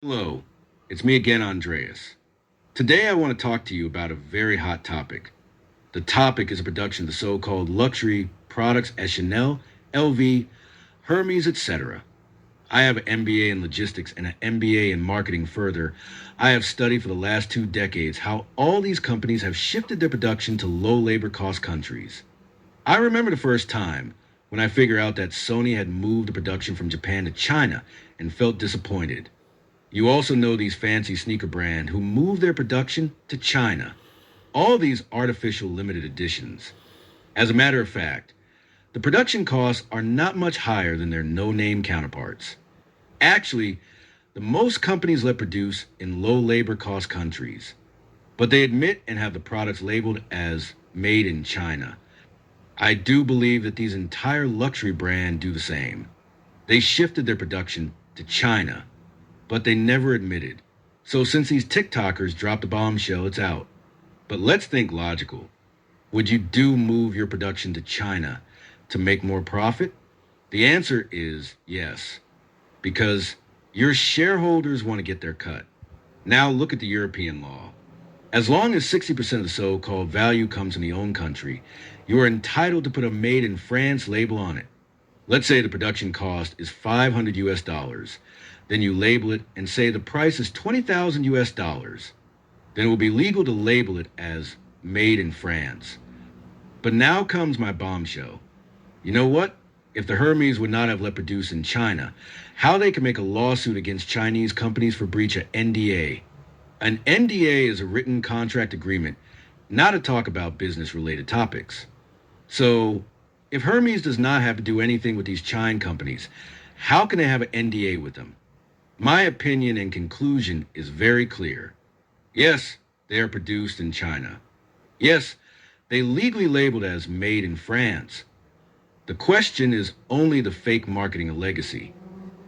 Hello, it's me again, Andreas. Today I want to talk to you about a very hot topic. The topic is the production of the so-called luxury products at Chanel, LV, Hermes, etc. I have an MBA in logistics and an MBA in marketing further. I have studied for the last 2 decades how all these companies have shifted their production to low labor cost countries. I remember the first time when I figured out that Sony had moved the production from Japan to China and felt disappointed. You also know these fancy sneaker brands who move their production to China. All these artificial limited editions. As a matter of fact, the production costs are not much higher than their no-name counterparts. Actually, the most companies let produce in low labor cost countries, but they admit and have the products labeled as made in China. I do believe that these entire luxury brands do the same. They shifted their production to China, but they never admitted. So since these TikTokers dropped the bombshell, it's out. But let's think logical. Would you do move your production to China to make more profit? The answer is yes, because your shareholders want to get their cut. Now look at the European law. As long as 60% of the so-called value comes from the own country, you are entitled to put a made in France label on it. Let's say the production cost is 500 US dollars. Then you label it and say the price is 20,000 US dollars. Then it will be legal to label it as made in France. But now comes my bombshell. You know what? If the Hermes would not have let produce in China, how they can make a lawsuit against Chinese companies for breach of NDA. An NDA is a written contract agreement, not to talk about business related topics. So, if Hermes does not have to do anything with these China companies, how can they have an NDA with them? My opinion and conclusion is very clear. Yes, they are produced in China. Yes, they legally labeled as made in France. The question is only the fake marketing of legacy.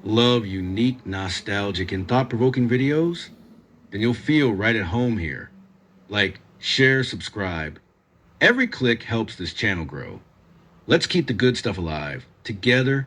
Love unique, nostalgic, and thought-provoking videos? Then you'll feel right at home here. Like, share, subscribe. Every click helps this channel grow. Let's keep the good stuff alive, together